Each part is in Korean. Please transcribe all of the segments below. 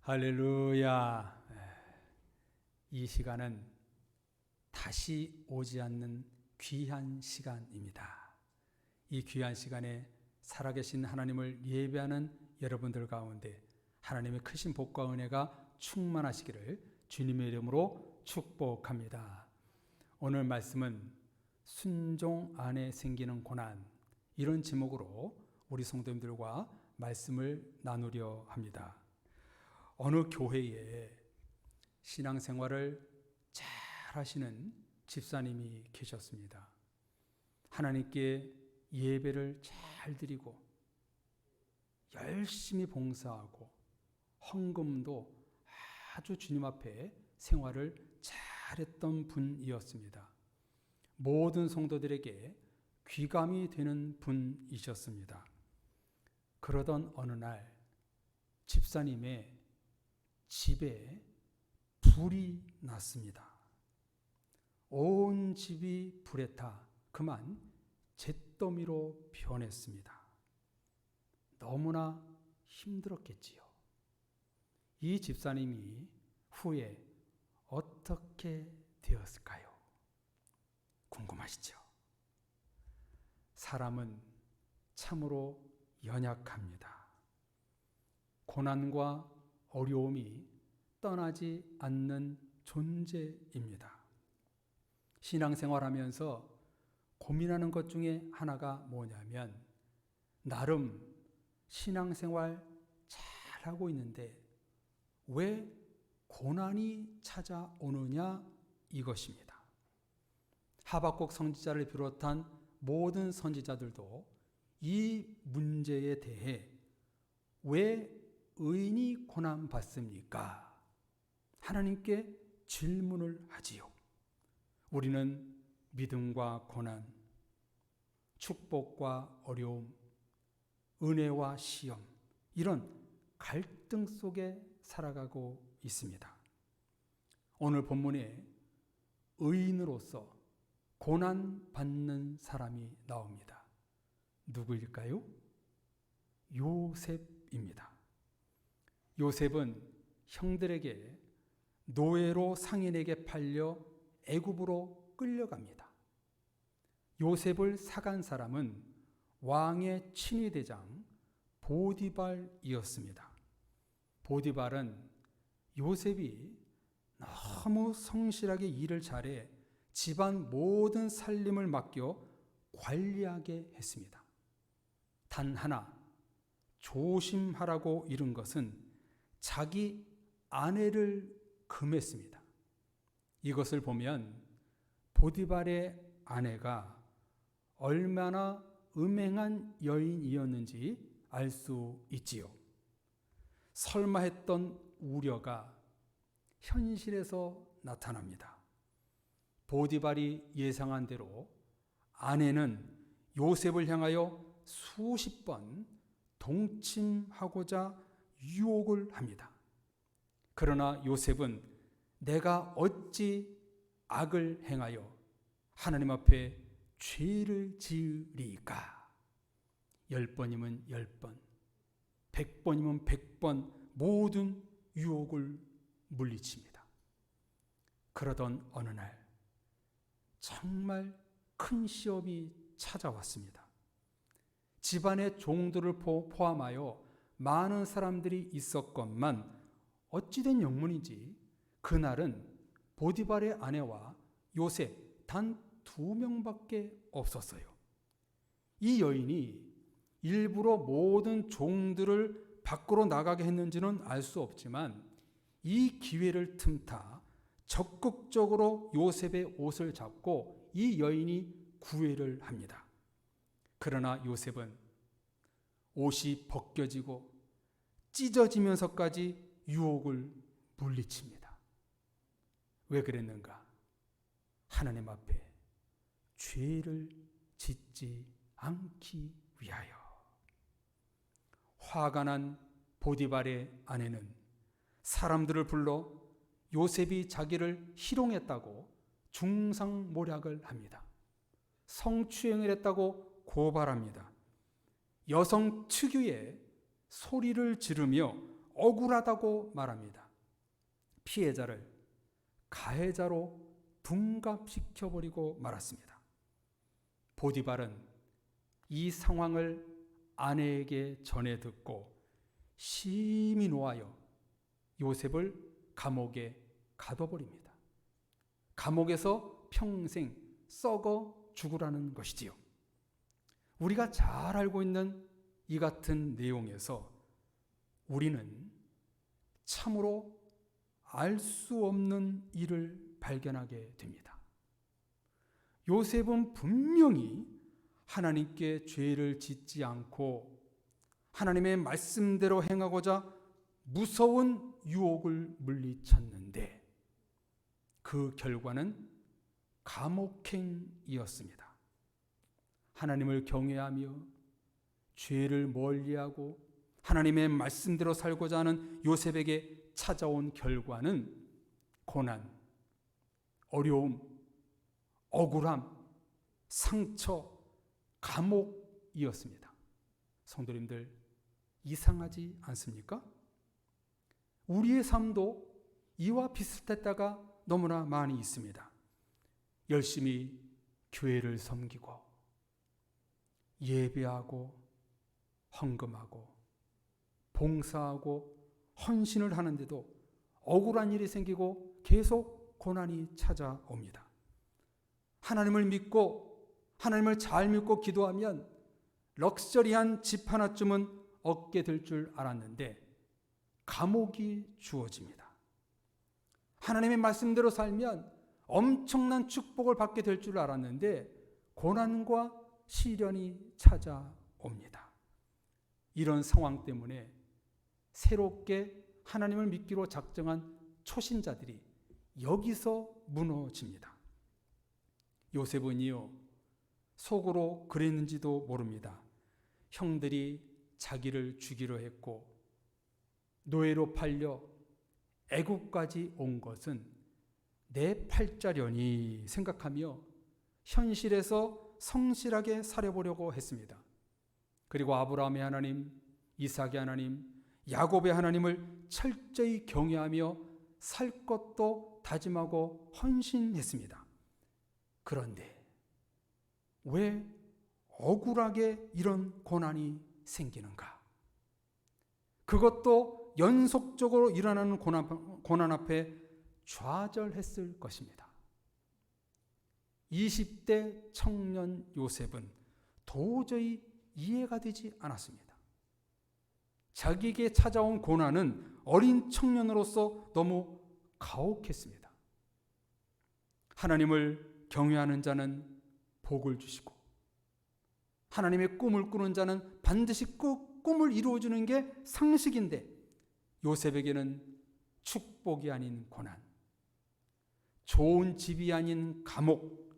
할렐루야. 이 시간은 다시 오지 않는 귀한 시간입니다. 이 귀한 시간에 살아계신 하나님을 예배하는 여러분들 가운데 하나님의 크신 복과 은혜가 충만하시기를 주님의 이름으로 축복합니다. 오늘 말씀은 순종 안에 생기는 고난, 이런 제목으로 우리 성도님들과 말씀을 나누려 합니다. 어느 교회에 신앙생활을 잘 하시는 집사님이 계셨습니다. 하나님께 예배를 잘 드리고 열심히 봉사하고 헌금도 아주 주님 앞에 생활을 잘했던 분이었습니다. 모든 성도들에게 귀감이 되는 분이셨습니다. 그러던 어느 날 집사님의 집에 불이 났습니다. 온 집이 불에 타 그만 잿더미로 변했습니다. 너무나 힘들었겠지요. 이 집사님이 후에 어떻게 되었을까요? 궁금하시죠? 사람은 참으로 연약합니다. 고난과 어려움이 떠나지 않는 존재입니다. 신앙생활하면서 고민하는 것 중에 하나가 뭐냐면, 나름 신앙생활 잘하고 있는데 왜 고난이 찾아오느냐, 이것입니다. 하박국 선지자를 비롯한 모든 선지자들도 이 문제에 대해 왜 의인이 고난받습니까? 하나님께 질문을 하지요. 우리는 믿음과 고난, 축복과 어려움, 은혜와 시험, 이런 갈등 속에 살아가고 있습니다. 오늘 본문에 의인으로서 고난받는 사람이 나옵니다. 누구일까요? 요셉입니다. 요셉은 형들에게 노예로 상인에게 팔려 애굽으로 끌려갑니다. 요셉을 사간 사람은 왕의 친위대장 보디발이었습니다. 보디발은 요셉이 너무 성실하게 일을 잘해 집안 모든 살림을 맡겨 관리하게 했습니다. 단 하나 조심하라고 이른 것은 자기 아내를 금했습니다. 이것을 보면 보디발의 아내가 얼마나 음행한 여인이었는지 알 수 있지요. 설마 했던 우려가 현실에서 나타납니다. 보디발이 예상한 대로 아내는 요셉을 향하여 수십 번 동침하고자 유혹을 합니다. 그러나 요셉은 내가 어찌 악을 행하여 하나님 앞에 죄를 지으리까? 10번이면 10번, 100번이면 100번 모든 유혹을 물리칩니다. 그러던 어느 날 정말 큰 시험이 찾아왔습니다. 집안의 종들을 포함하여 많은 사람들이 있었건만 어찌된 영문인지 그날은 보디발의 아내와 요셉 단 2명밖에 없었어요. 이 여인이 일부러 모든 종들을 밖으로 나가게 했는지는 알 수 없지만 이 기회를 틈타 적극적으로 요셉의 옷을 잡고 이 여인이 구애를 합니다. 그러나 요셉은 옷이 벗겨지고 찢어지면서까지 유혹을 물리칩니다. 왜 그랬는가? 하나님 앞에 죄를 짓지 않기 위하여. 화가 난 보디발의 아내는 사람들을 불러 요셉이 자기를 희롱했다고 중상모략을 합니다. 성추행을 했다고 고발합니다. 여성 특유의 소리를 지르며 억울하다고 말합니다. 피해자를 가해자로 둔갑시켜버리고 말았습니다. 보디발은 이 상황을 아내에게 전해 듣고 심히 노하여 요셉을 감옥에 가둬버립니다. 감옥에서 평생 썩어 죽으라는 것이지요. 우리가 잘 알고 있는 이 같은 내용에서 우리는 참으로 알 수 없는 일을 발견하게 됩니다. 요셉은 분명히 하나님께 죄를 짓지 않고 하나님의 말씀대로 행하고자 무서운 유혹을 물리쳤는데 그 결과는 감옥행이었습니다. 하나님을 경외하며 죄를 멀리하고 하나님의 말씀대로 살고자 하는 요셉에게 찾아온 결과는 고난, 어려움, 억울함, 상처, 감옥이었습니다. 성도님들, 이상하지 않습니까? 우리의 삶도 이와 비슷했다가 너무나 많이 있습니다. 열심히 교회를 섬기고 예배하고 헌금하고 봉사하고 헌신을 하는데도 억울한 일이 생기고 계속 고난이 찾아옵니다. 하나님을 믿고 하나님을 잘 믿고 기도하면 럭셔리한 집 하나쯤은 얻게 될 줄 알았는데 감옥이 주어집니다. 하나님의 말씀대로 살면 엄청난 축복을 받게 될 줄 알았는데 고난과 시련이 찾아옵니다. 이런 상황 때문에 새롭게 하나님을 믿기로 작정한 초신자들이 여기서 무너집니다. 요셉은요, 속으로 그랬는지도 모릅니다. 형들이 자기를 죽이려 했고 노예로 팔려 애국까지 온 것은 내 팔자려니 생각하며 현실에서 성실하게 살아보려고 했습니다. 그리고 아브라함의 하나님, 이삭의 하나님, 야곱의 하나님을 철저히 경외하며 살 것도 다짐하고 헌신했습니다. 그런데 왜 억울하게 이런 고난이 생기는가? 그것도 연속적으로 일어나는 고난 앞에 좌절했을 것입니다. 20대 청년 요셉은 도저히 이해가 되지 않았습니다. 자기에게 찾아온 고난은 어린 청년으로서 너무 가혹했습니다. 하나님을 경외하는 자는 복을 주시고 하나님의 꿈을 꾸는 자는 반드시 꿈을 이루어주는 게 상식인데 요셉에게는 축복이 아닌 고난, 좋은 집이 아닌 감옥,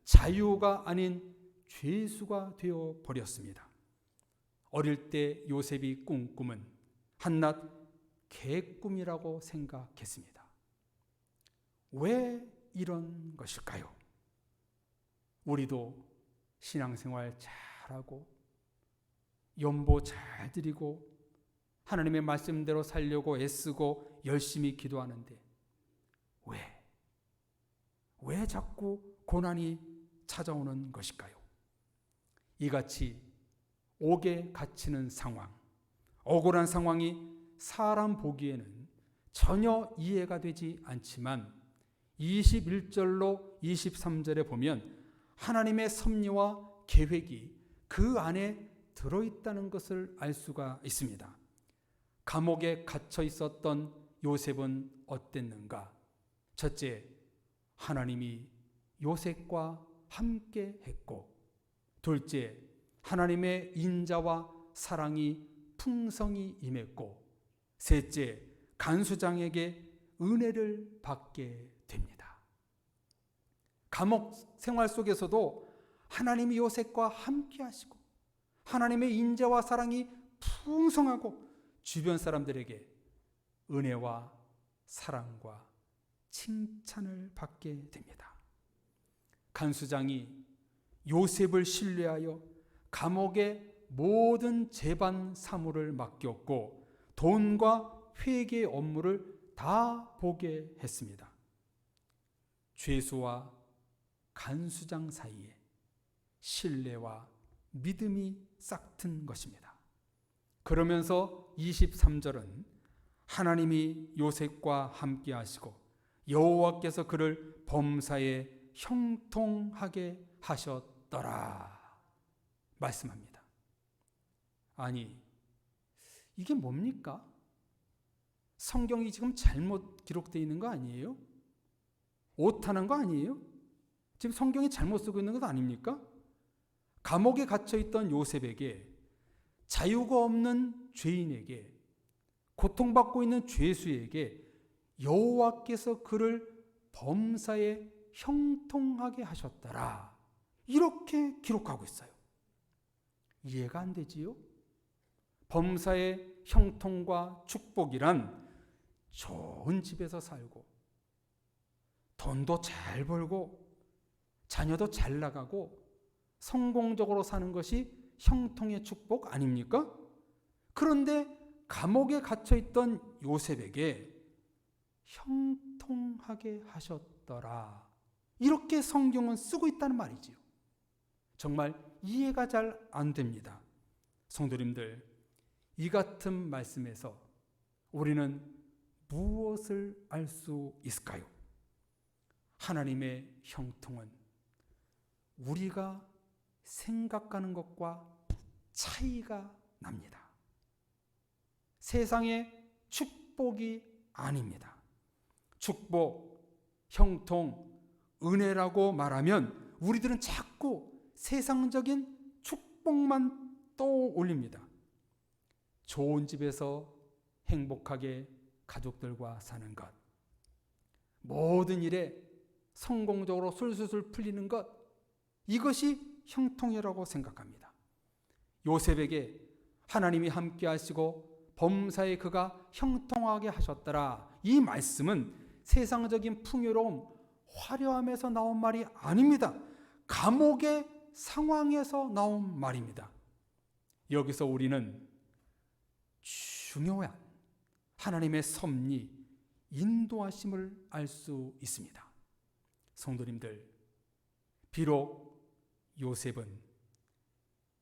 자유가 아닌 죄수가 되어 버렸습니다. 어릴 때 요셉이 꾼 꿈은 한낱 개꿈이라고 생각했습니다. 왜 이런 것일까요? 우리도 신앙생활 잘하고 연보 잘 드리고 하나님의 말씀대로 살려고 애쓰고 열심히 기도하는데 왜 자꾸 고난이 찾아오는 것일까요? 이같이 옥에 갇히는 상황, 억울한 상황이 사람 보기에는 전혀 이해가 되지 않지만 21절로 23절에 보면 하나님의 섭리와 계획이 그 안에 들어있다는 것을 알 수가 있습니다. 감옥에 갇혀 있었던 요셉은 어땠는가? 첫째, 하나님이 요셉과 함께 했고, 둘째, 하나님의 인자와 사랑이 풍성히 임했고, 셋째, 간수장에게 은혜를 받게 됩니다. 감옥 생활 속에서도 하나님이 요셉과 함께 하시고 하나님의 인자와 사랑이 풍성하고 주변 사람들에게 은혜와 사랑과 칭찬을 받게 됩니다. 간수장이 요셉을 신뢰하여 감옥의 모든 재반 사무를 맡겼고 돈과 회개의 업무를 다 보게 했습니다. 죄수와 간수장 사이에 신뢰와 믿음이 싹튼 것입니다. 그러면서 23절은 하나님이 요셉과 함께 하시고 여호와께서 그를 범사에 형통하게 하셨더라 말씀합니다. 아니, 이게 뭡니까? 성경이 지금 잘못 기록되어 있는 거 아니에요? 오타난 거 아니에요? 지금 성경이 잘못 쓰고 있는 것 아닙니까? 감옥에 갇혀있던 요셉에게, 자유가 없는 죄인에게, 고통받고 있는 죄수에게 여호와께서 그를 범사에 형통하게 하셨더라, 이렇게 기록하고 있어요. 이해가 안 되지요? 범사의 형통과 축복이란 좋은 집에서 살고 돈도 잘 벌고 자녀도 잘 나가고 성공적으로 사는 것이 형통의 축복 아닙니까? 그런데 감옥에 갇혀있던 요셉에게 형통하게 하셨더라, 이렇게 성경은 쓰고 있다는 말이지요. 정말 이해가 잘 안 됩니다. 성도님들, 이 같은 말씀에서 우리는 무엇을 알 수 있을까요? 하나님의 형통은 우리가 생각하는 것과 차이가 납니다. 세상의 축복이 아닙니다. 축복, 형통, 은혜라고 말하면 우리들은 자꾸 세상적인 축복만 떠올립니다. 좋은 집에서 행복하게 가족들과 사는 것, 모든 일에 성공적으로 술술술 풀리는 것, 이것이 형통이라고 생각합니다. 요셉에게 하나님이 함께 하시고 범사에 그가 형통하게 하셨더라, 이 말씀은 세상적인 풍요로움, 화려함에서 나온 말이 아닙니다. 감옥의 상황에서 나온 말입니다. 여기서 우리는 중요한 하나님의 섭리, 인도하심을 알 수 있습니다. 성도님들, 비록 요셉은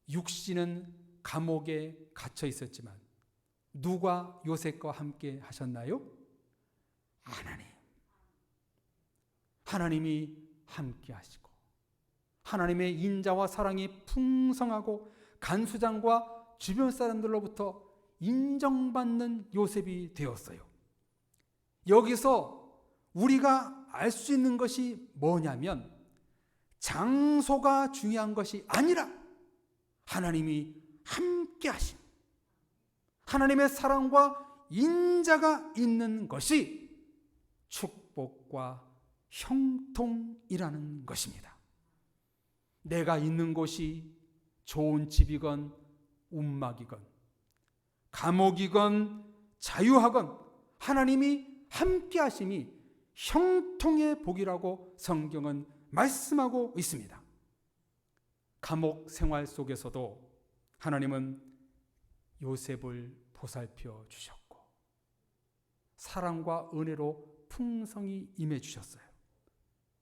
육신은 감옥에 갇혀 있었지만 누가 요셉과 함께 하셨나요? 하나님이 함께 하시고 하나님의 인자와 사랑이 풍성하고 간수장과 주변 사람들로부터 인정받는 요셉이 되었어요. 여기서 우리가 알 수 있는 것이 뭐냐면, 장소가 중요한 것이 아니라 하나님이 함께 하심, 하나님의 사랑과 인자가 있는 것이 축복과 형통이라는 것입니다. 내가 있는 곳이 좋은 집이건 움막이건 감옥이건 자유하건 하나님이 함께 하심이 형통의 복이라고 성경은 말씀하고 있습니다. 감옥 생활 속에서도 하나님은 요셉을 보살펴 주셨고 사랑과 은혜로 풍성히 임해 주셨어요.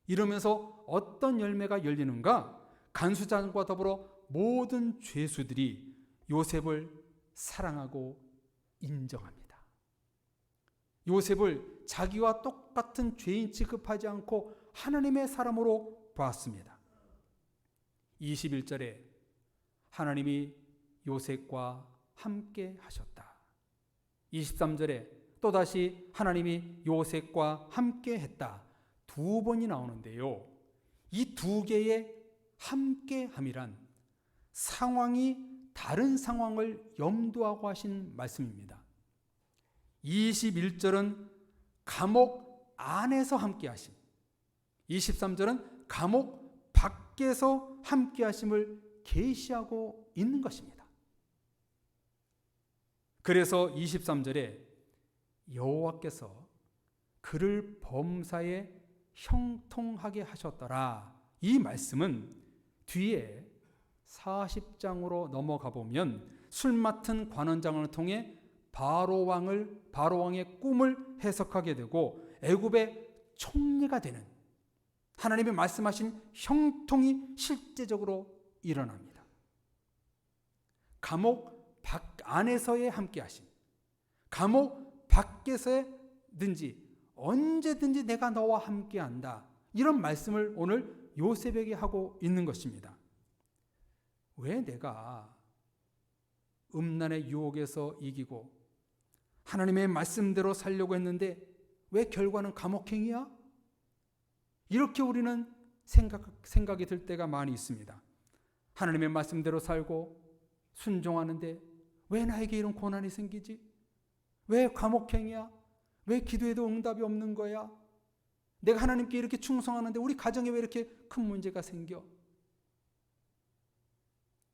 이러면서 어떤 열매가 열리는가? 간수장과 더불어 모든 죄수들이 요셉을 사랑하고 인정합니다. 요셉을 자기와 똑같은 죄인 취급하지 않고 하나님의 사람으로 보았습니다. 21절에 하나님이 요셉과 함께 하셨다. 23절에 또다시 하나님이 요셉과 함께 했다. 두 번이 나오는데요. 이 두 개의 함께함이란 상황이 다른 상황을 염두하고 하신 말씀입니다. 21절은 감옥 안에서 함께 하심, 23절은 감옥 밖에서 함께 하심을 계시하고 있는 것입니다. 그래서 23절에 여호와께서 그를 범사에 형통하게 하셨더라, 이 말씀은 뒤에 40장으로 넘어가 보면 술 맡은 관원장을 통해 바로 왕의 꿈을 해석하게 되고 애굽의 총리가 되는 하나님이 말씀하신 형통이 실제적으로 일어납니다. 감옥 안에서의 함께하심, 감옥 밖에서든지 언제든지 내가 너와 함께한다, 이런 말씀을 오늘 요셉에게 하고 있는 것입니다. 왜 내가 음란의 유혹에서 이기고 하나님의 말씀대로 살려고 했는데 왜 결과는 감옥행이야? 이렇게 우리는 생각이 들 때가 많이 있습니다. 하나님의 말씀대로 살고 순종하는데 왜 나에게 이런 고난이 생기지? 왜 감옥행이야? 왜 기도해도 응답이 없는 거야? 내가 하나님께 이렇게 충성하는데 우리 가정에 왜 이렇게 큰 문제가 생겨?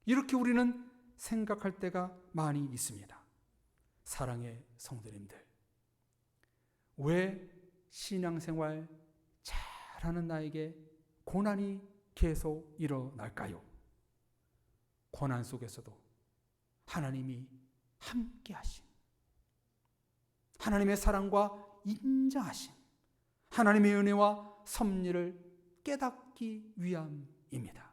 이렇게 우리는 생각할 때가 많이 있습니다. 사랑의 성도님들, 왜 신앙생활 잘하는 나에게 고난이 계속 일어날까요? 고난 속에서도 하나님이 함께 하심, 하나님의 사랑과 인정하심, 하나님의 은혜와 섭리를 깨닫기 위함입니다.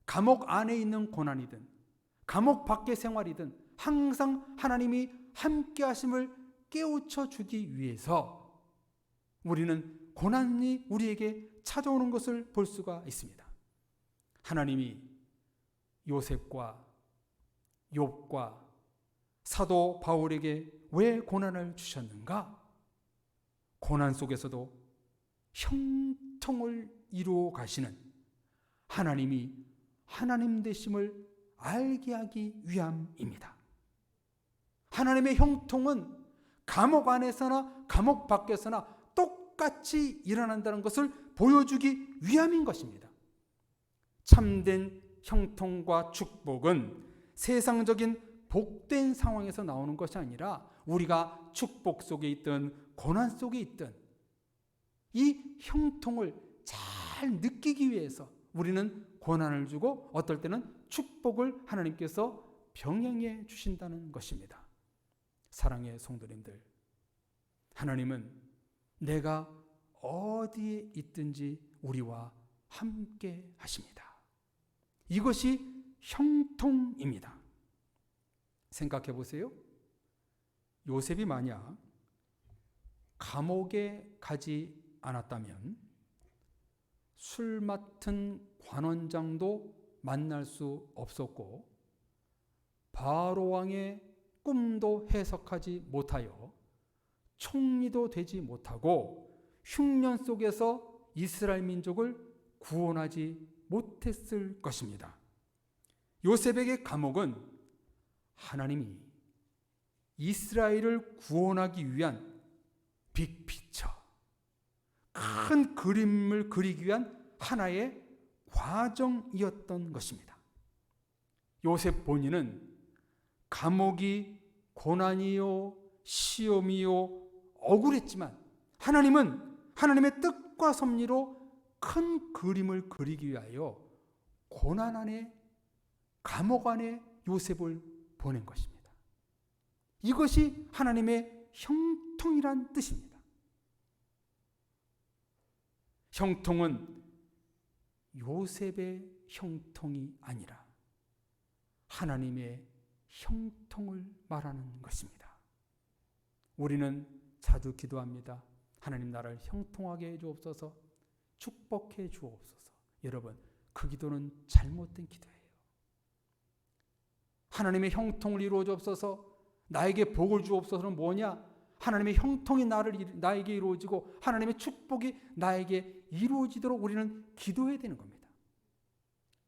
감옥 안에 있는 고난이든 감옥 밖의 생활이든 항상 하나님이 함께 하심을 깨우쳐 주기 위해서 우리는 고난이 우리에게 찾아오는 것을 볼 수가 있습니다. 하나님이 요셉과 욥과 사도 바울에게 왜 고난을 주셨는가? 고난 속에서도 형통을 이루어 가시는 하나님이 하나님 되심을 알게 하기 위함입니다. 하나님의 형통은 감옥 안에서나 감옥 밖에서나 똑같이 일어난다는 것을 보여주기 위함인 것입니다. 참된 형통과 축복은 세상적인 복된 상황에서 나오는 것이 아니라 우리가 축복 속에 있든 고난 속에 있든 이 형통을 잘 느끼기 위해서 우리는 고난을 주고 어떨 때는 축복을 하나님께서 병행해 주신다는 것입니다. 사랑의 성도님들, 하나님은 내가 어디에 있든지 우리와 함께 하십니다. 이것이 형통입니다. 생각해 보세요. 요셉이 만약 감옥에 가지 않았다면 술 맡은 관원장도 만날 수 없었고 바로 왕의 꿈도 해석하지 못하여 총리도 되지 못하고 흉년 속에서 이스라엘 민족을 구원하지 못했을 것입니다. 요셉에게 감옥은 하나님이 이스라엘을 구원하기 위한 빅피처, 큰 그림을 그리기 위한 하나의 과정이었던 것입니다. 요셉 본인은 감옥이 고난이요 시험이요 억울했지만 하나님은 하나님의 뜻과 섭리로 큰 그림을 그리기 위하여 고난 안에 감옥 안에 요셉을 보낸 것입니다. 이것이 하나님의 형통이란 뜻입니다. 형통은 요셉의 형통이 아니라 하나님의 형통을 말하는 것입니다. 우리는 자주 기도합니다. 하나님 나를 형통하게 해주옵소서, 축복해 주옵소서. 여러분, 그 기도는 잘못된 기도예요. 하나님의 형통을 이루어 주옵소서, 나에게 복을 주옵소서는 뭐냐? 하나님의 형통이 나에게 이루어지고 하나님의 축복이 나에게 이루어지도록 우리는 기도해야 되는 겁니다.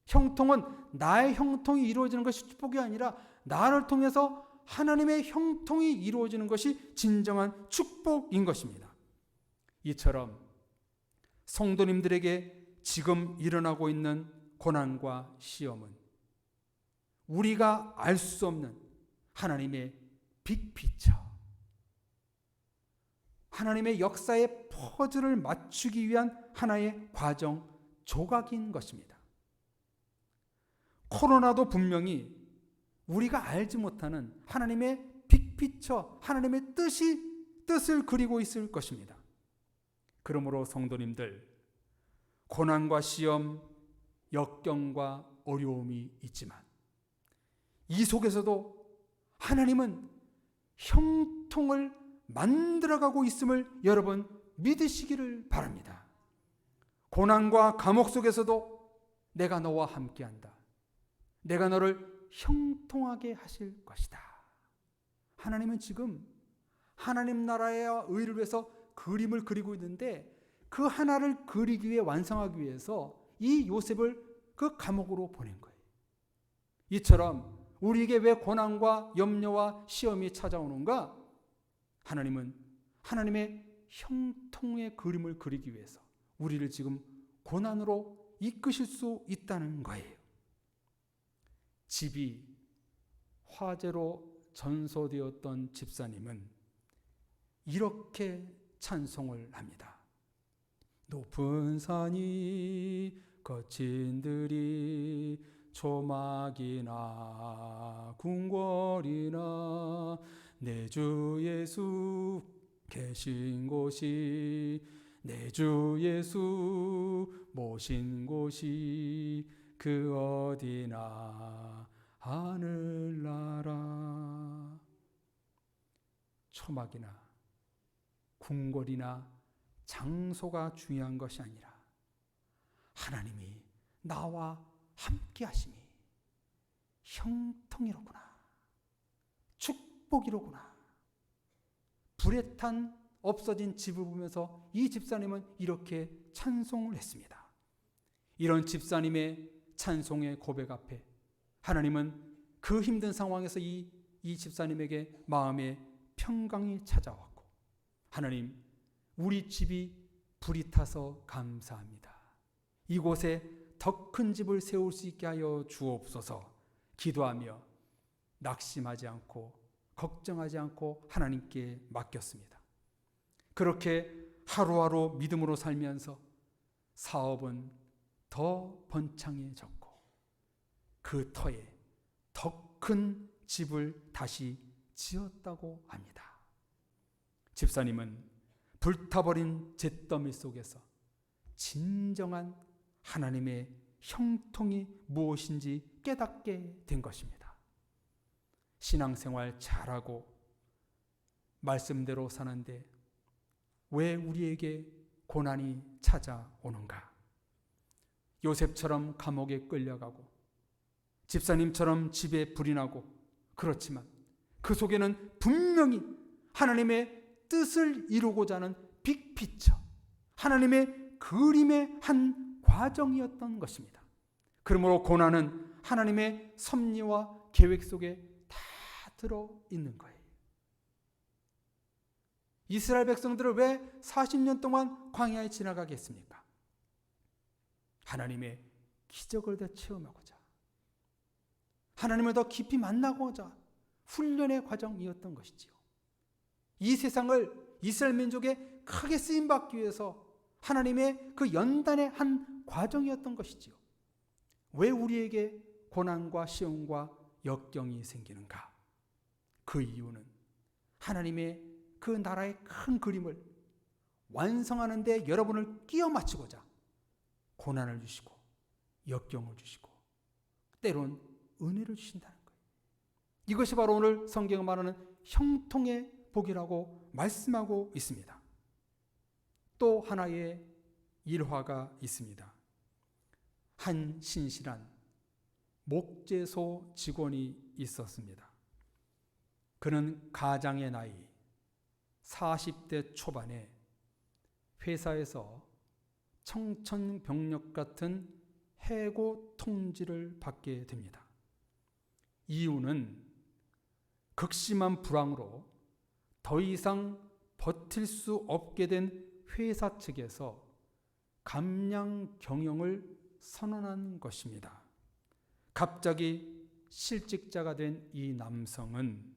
형통은 나의 형통이 이루어지는 것이 축복이 아니라 나를 통해서 하나님의 형통이 이루어지는 것이 진정한 축복인 것입니다. 이처럼 성도님들에게 지금 일어나고 있는 고난과 시험은 우리가 알 수 없는 하나님의 빅피처, 하나님의 역사의 퍼즐을 맞추기 위한 하나의 과정, 조각인 것입니다. 코로나도 분명히 우리가 알지 못하는 하나님의 빅피처, 하나님의 뜻을 그리고 있을 것입니다. 그러므로 성도님들, 고난과 시험, 역경과 어려움이 있지만 이 속에서도 하나님은 형통을 만들어가고 있음을 여러분 믿으시기를 바랍니다. 고난과 감옥 속에서도 내가 너와 함께한다. 내가 너를 형통하게 하실 것이다. 하나님은 지금 하나님 나라의 의를 위해서 그림을 그리고 있는데 그 하나를 그리기 위해 완성하기 위해서 이 요셉을 그 감옥으로 보낸 거예요. 이처럼 우리에게 왜 고난과 염려와 시험이 찾아오는가? 하나님은 하나님의 형통의 그림을 그리기 위해서 우리를 지금 고난으로 이끄실 수 있다는 거예요. 집이 화재로 전소되었던 집사님은 이렇게 찬송을 합니다. 높은 산이 거친 들이 초막이나 궁궐이나 내 주 예수 계신 곳이 내 주 예수 모신 곳이 그 어디나 하늘나라. 초막이나 궁궐이나 장소가 중요한 것이 아니라 하나님이 나와 함께 하심이 형통이로구나, 축복이로구나. 불에 탄 없어진 집을 보면서 이 집사님은 이렇게 찬송을 했습니다. 이런 집사님의 찬송의 고백 앞에 하나님은 그 힘든 상황에서 이 집사님에게 마음의 평강이 찾아왔고, 하나님, 우리 집이 불이 타서 감사합니다. 이곳에 더 큰 집을 세울 수 있게 하여 주옵소서 기도하며 낙심하지 않고 걱정하지 않고 하나님께 맡겼습니다. 그렇게 하루하루 믿음으로 살면서 사업은 더 번창해졌고 그 터에 더 큰 집을 다시 지었다고 합니다. 집사님은 불타버린 잿더미 속에서 진정한 하나님의 형통이 무엇인지 깨닫게 된 것입니다. 신앙생활 잘하고 말씀대로 사는데 왜 우리에게 고난이 찾아오는가? 요셉처럼 감옥에 끌려가고 집사님처럼 집에 불이 나고 그렇지만 그 속에는 분명히 하나님의 뜻을 이루고자 하는 빅피처, 하나님의 그림의 한 과정이었던 것입니다. 그러므로 고난은 하나님의 섭리와 계획 속에 다 들어있는 거예요. 이스라엘 백성들을 왜 40년 동안 광야에 지나가게 했습니까? 하나님의 기적을 더 체험하고자, 하나님을 더 깊이 만나고자 훈련의 과정이었던 것이지요. 이 세상을 이스라엘 민족에 크게 쓰임받기 위해서 하나님의 그 연단의 한 과정이었던 것이지요. 왜 우리에게 고난과 시험과 역경이 생기는가? 그 이유는 하나님의 그 나라의 큰 그림을 완성하는 데 여러분을 끼워 맞추고자 고난을 주시고 역경을 주시고 때론 은혜를 주신다는 거예요. 이것이 바로 오늘 성경이 말하는 형통의 복이라고 말씀하고 있습니다. 또 하나의 일화가 있습니다. 한 신실한 목재소 직원이 있었습니다. 그는 가장의 나이 40대 초반에 회사에서 청천벽력 같은 해고 통지를 받게 됩니다. 이유는 극심한 불황으로 더 이상 버틸 수 없게 된 회사 측에서 감량 경영을 선언한 것입니다. 갑자기 실직자가 된 이 남성은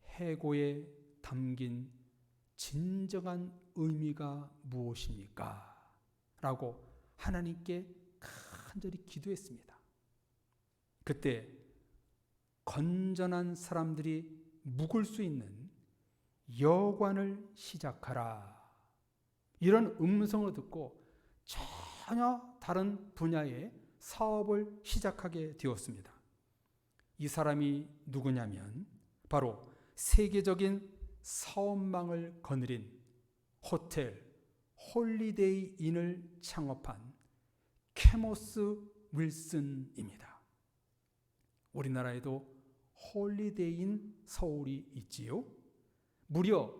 해고에 담긴 진정한 의미가 무엇입니까? 라고 하나님께 간절히 기도했습니다. 그때 건전한 사람들이 묵을 수 있는 여관을 시작하라. 이런 음성을 듣고 전혀 다른 분야의 사업을 시작하게 되었습니다. 이 사람이 누구냐면 바로 세계적인 사업망을 거느린 호텔 홀리데이 인을 창업한 케모스 윌슨입니다. 우리나라에도 홀리데이 인 서울이 있지요. 무려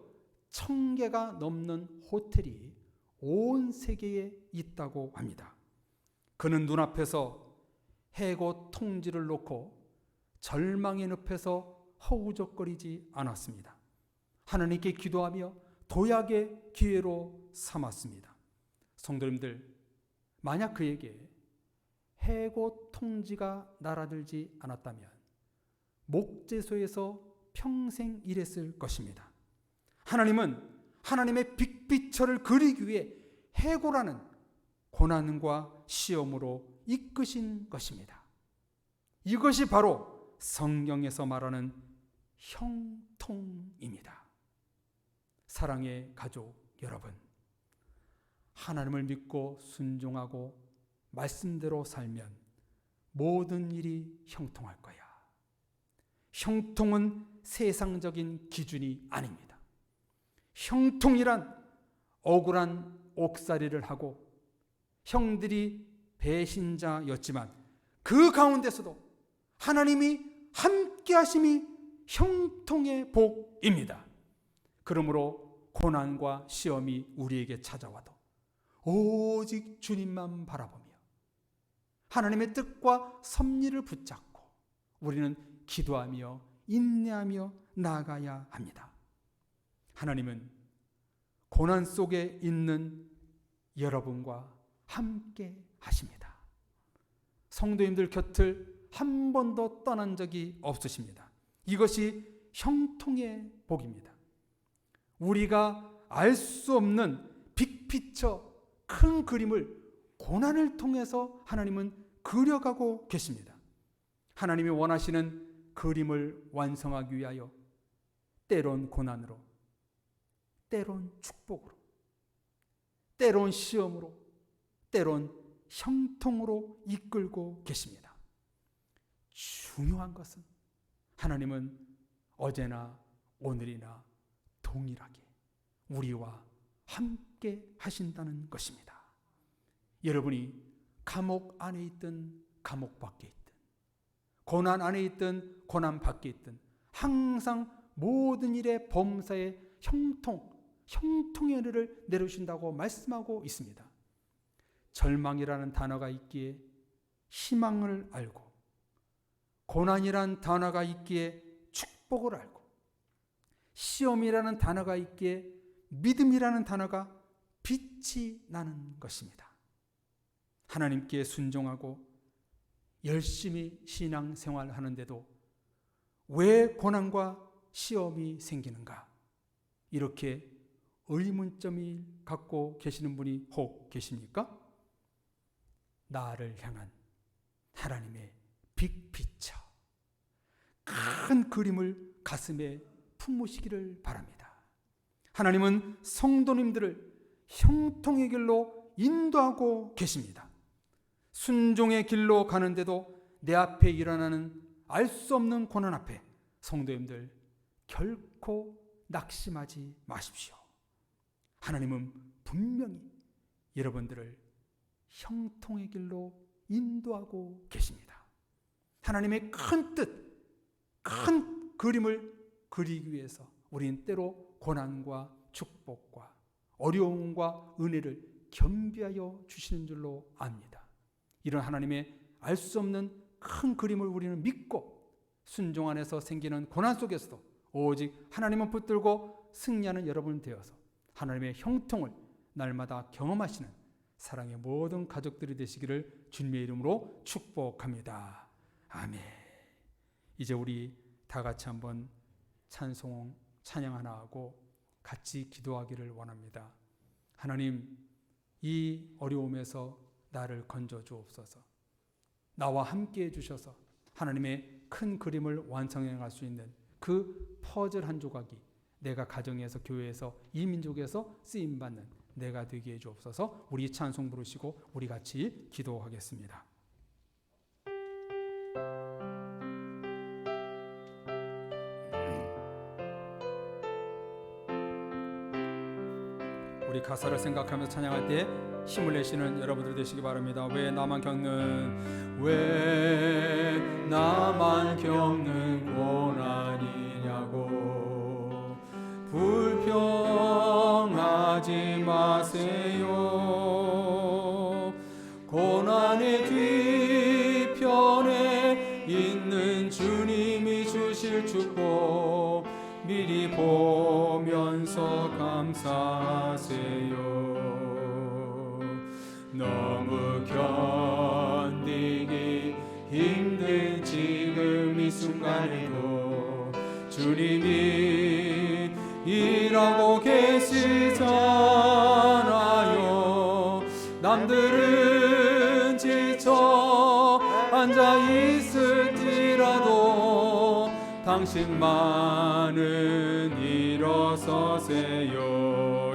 1000개가 넘는 호텔이 온 세계에 있다고 합니다. 그는 눈앞에서 해고 통지를 놓고 절망의 늪에서 허우적거리지 않았습니다. 하나님께 기도하며 도약의 기회로 삼았습니다. 성도님들, 만약 그에게 해고 통지가 날아들지 않았다면 목재소에서 평생 일했을 것입니다. 하나님은 하나님의 빅피처를 그리기 위해 해고라는 고난과 시험으로 이끄신 것입니다. 이것이 바로 성경에서 말하는 형통입니다. 사랑의 가족 여러분, 하나님을 믿고 순종하고 말씀대로 살면 모든 일이 형통할 거야. 형통은 세상적인 기준이 아닙니다. 형통이란 억울한 옥살이를 하고 형들이 배신자였지만 그 가운데서도 하나님이 함께 하심이 형통의 복입니다. 그러므로 고난과 시험이 우리에게 찾아와도 오직 주님만 바라보며 하나님의 뜻과 섭리를 붙잡고 우리는 기도하며 인내하며 나아가야 합니다. 하나님은 고난 속에 있는 여러분과 함께 하십니다. 성도님들 곁을 한 번도 떠난 적이 없으십니다. 이것이 형통의 복입니다. 우리가 알 수 없는 빅피처, 큰 그림을 고난을 통해서 하나님은 그려가고 계십니다. 하나님이 원하시는 그림을 완성하기 위하여 때론 고난으로, 때론 축복으로, 때론 시험으로, 때론 형통으로 이끌고 계십니다. 중요한 것은 하나님은 어제나 오늘이나 동일하게 우리와 함께 하신다는 것입니다. 여러분이 감옥 안에 있든 감옥 밖에 있든 고난 안에 있든 고난 밖에 있든 항상 모든 일의 범사에 형통의 은혜를 내려주신다고 말씀하고 있습니다. 절망이라는 단어가 있기에 희망을 알고, 고난이라는 단어가 있기에 축복을 알고, 시험이라는 단어가 있기에 믿음이라는 단어가 빛이 나는 것입니다. 하나님께 순종하고 열심히 신앙생활 하는데도 왜 고난과 시험이 생기는가? 이렇게 의문점이 갖고 계시는 분이 혹 계십니까? 나를 향한 하나님의 빅피처, 큰 그림을 가슴에 품으시기를 바랍니다. 하나님은 성도님들을 형통의 길로 인도하고 계십니다. 순종의 길로 가는데도 내 앞에 일어나는 알 수 없는 고난 앞에 성도님들 결코 낙심하지 마십시오. 하나님은 분명히 여러분들을 형통의 길로 인도하고 계십니다. 하나님의 큰 뜻, 큰 그림을 그리기 위해서 우리는 때로 고난과 축복과 어려움과 은혜를 겸비하여 주시는 줄로 압니다. 이런 하나님의 알 수 없는 큰 그림을 우리는 믿고 순종 안에서 생기는 고난 속에서도 오직 하나님을 붙들고 승리하는 여러분 되어서 하나님의 형통을 날마다 경험하시는 사랑의 모든 가족들이 되시기를 주님의 이름으로 축복합니다. 아멘. 이제 우리 다 같이 한번 찬양 하나 하고 같이 기도하기를 원합니다. 하나님, 이 어려움에서 나를 건져 주옵소서. 나와 함께 해 주셔서 하나님의 큰 그림을 완성해 갈 수 있는 그 퍼즐 한 조각이 내가 가정에서, 교회에서, 이 민족에서 쓰임받는 내가 되게 해 주옵소서. 우리 찬송 부르시고 우리 같이 기도하겠습니다. 우리 가사를 생각하면서 찬양할 때 힘을 내시는 여러분들 되시기 바랍니다. 왜 나만 겪는 고난이냐고 불평하지 마세요. 고난의 뒤편에 있는 주님이 주실 축복 미리 보면서 감사하세요. 너무 견디기 힘든 지금 이 순간에도 주님이 일하고 계시잖아요. 남들은 지쳐 앉아 있을지라도 당신만은 일어서세요.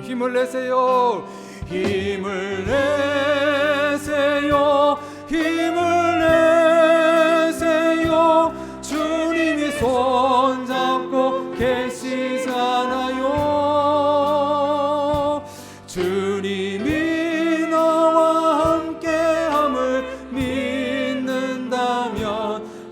힘을 내세요. 힘을 내세요. 힘을 내세요. 주님이 손잡고 계시잖아요. 주님이 나와 함께함을 믿는다면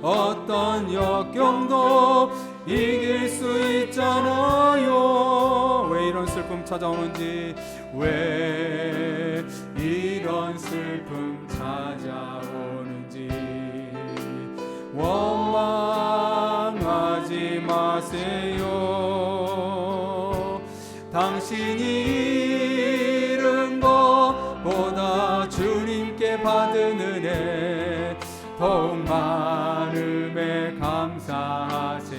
어떤 역경도 이길 수 있잖아요. 왜 이런 슬픔 찾아오는지, 왜 이런 슬픔 찾아오는지 원망하지 마세요. 당신이 잃은 것보다 주님께 받은 은혜 더욱 많음에 감사하세요.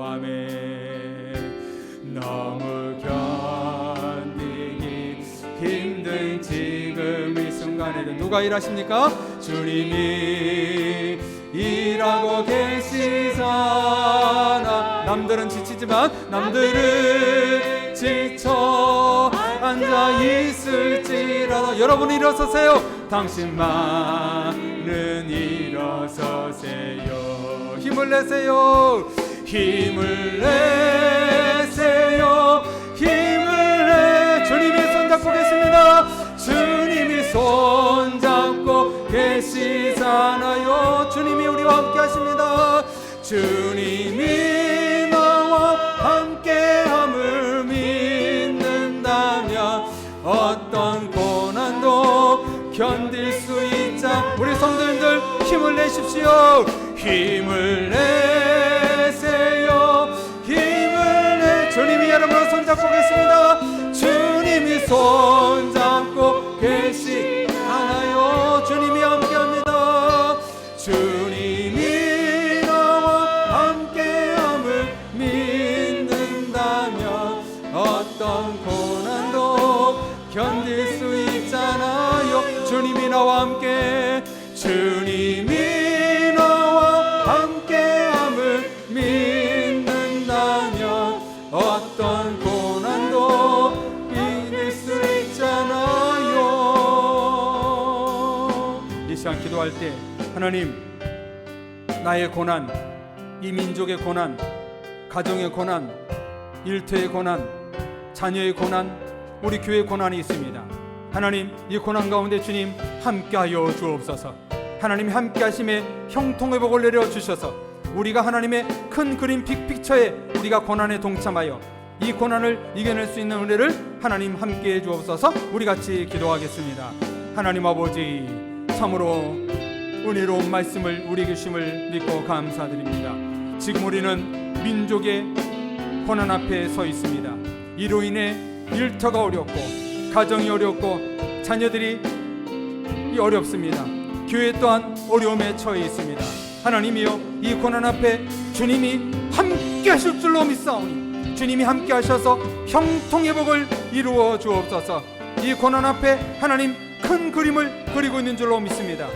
아멘. 너무 견디기 힘든 지금 이 순간에도 누가 일하십니까? 주님이 일하고 계시잖아. 남들은 지치지만 남들은 지쳐 앉아 있을지라도 여러분 일어서세요. 당신만은 일어서세요. 힘을 내세요. 힘을 내세요. 힘을 내. 주님이 손잡고 계십니다. 주님이 손잡고 계시잖아요. 주님이 우리와 함께 하십니다. 주님이 나와 함께함을 믿는다면 어떤 고난도 견딜 수 있자. 우리 성도님들 힘을 내십시오. 힘을 내세요. 힘을 내. 주님이 여러분을 손잡고 계십니다. 주님이 손잡고 계시잖아요. 주님이 함께합니다. 주님이 나와 함께함을 믿는다면 어떤 고난도 견딜 수 있잖아요. 주님이 나와 함께, 주님이 나와 함께함을 믿는다면 어떤 고난도 이길 수 있잖아요. 이 시간 기도할 때 하나님, 나의 고난, 이 민족의 고난, 가정의 고난, 일터의 고난, 자녀의 고난, 우리 교회의 고난이 있습니다. 하나님, 이 고난 가운데 주님 함께하여 주옵소서. 하나님 함께 하심에 형통의 복을 내려주셔서 우리가 하나님의 큰 그림 빅픽처에 우리가 고난에 동참하여 이 고난을 이겨낼 수 있는 은혜를 하나님 함께해 주옵소서. 우리 같이 기도하겠습니다. 하나님 아버지, 참으로 은혜로운 말씀을 우리에게 주심을 믿고 감사드립니다. 지금 우리는 민족의 고난 앞에 서 있습니다. 이로 인해 일터가 어렵고 가정이 어렵고 자녀들이 어렵습니다. 교회 또한 어려움에 처해 있습니다. 하나님이여, 이 고난 앞에 주님이 함께 하실 줄로 믿사오니 주님이 함께 하셔서 형통의 복을 이루어 주옵소서. 이 고난 앞에 하나님 큰 그림을 그리고 있는 줄로 믿습니다.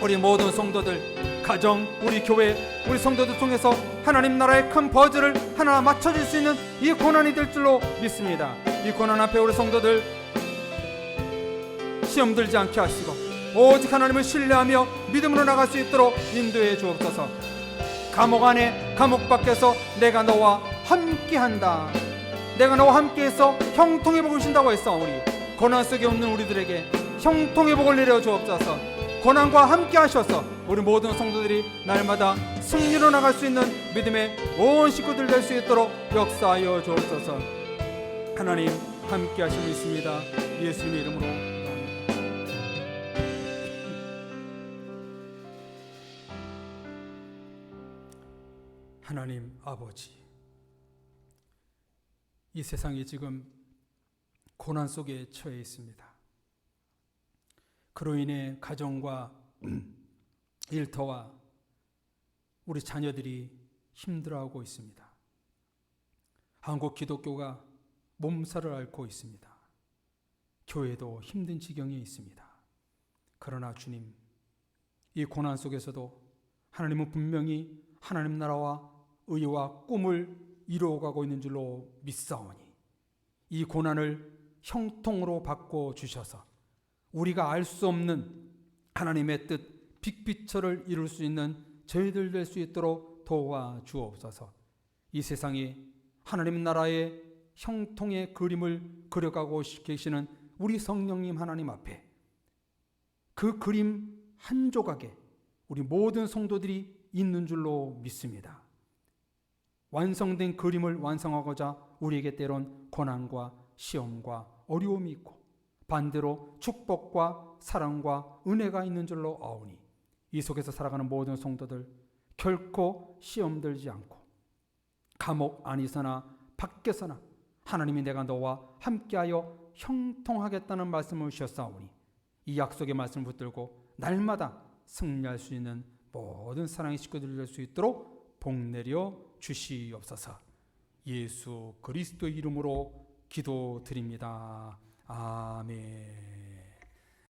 우리 모든 성도들 가정, 우리 교회, 우리 성도들 통해서 하나님 나라의 큰 버즈를 하나 맞춰줄 수 있는 이 고난이 될 줄로 믿습니다. 이 고난 앞에 우리 성도들 시험 들지 않게 하시고 오직 하나님을 신뢰하며 믿음으로 나갈 수 있도록 인도해 주옵소서. 감옥 안에, 감옥 밖에서 내가 너와 함께한다. 내가 너와 함께해서 형통의 복을 주신다고 했사오니 고난 속에 없는 우리들에게 형통의 복을 내려 주옵소서. 고난과 함께 하셔서 우리 모든 성도들이 날마다 승리로 나갈 수 있는 믿음의 온 식구들 될 수 있도록 역사하여 주옵소서. 하나님 함께 하심을 믿습니다. 예수님의 이름으로 기도합니다. 하나님 아버지, 이 세상이 지금 고난 속에 처해 있습니다. 그로 인해 가정과 일터와 우리 자녀들이 힘들어하고 있습니다. 한국 기독교가 몸살을 앓고 있습니다. 교회도 힘든 지경에 있습니다. 그러나 주님, 이 고난 속에서도 하나님은 분명히 하나님 나라와 의와 꿈을 이루어가고 있는 줄로 믿사오니 이 고난을 형통으로 바꿔 주셔서 우리가 알 수 없는 하나님의 뜻, 빅피처를 이룰 수 있는 저희들 될 수 있도록 도와주옵소서. 이 세상에 하나님 나라의 형통의 그림을 그려가고 계시는 우리 성령님 하나님 앞에 그 그림 한 조각에 우리 모든 성도들이 있는 줄로 믿습니다. 완성된 그림을 완성하고자 우리에게 때론 고난과 시험과 어려움이 있고 반대로 축복과 사랑과 은혜가 있는 줄로 아오니 이 속에서 살아가는 모든 성도들 결코 시험 들지 않고 감옥 안에서나 밖에서나 하나님이 내가 너와 함께하여 형통하겠다는 말씀을 주셨사오니 이 약속의 말씀을 붙들고 날마다 승리할 수 있는 모든 사랑의 식구들 될 수 있도록 복내려 주시옵소서. 예수 그리스도의 이름으로 기도드립니다. 아멘.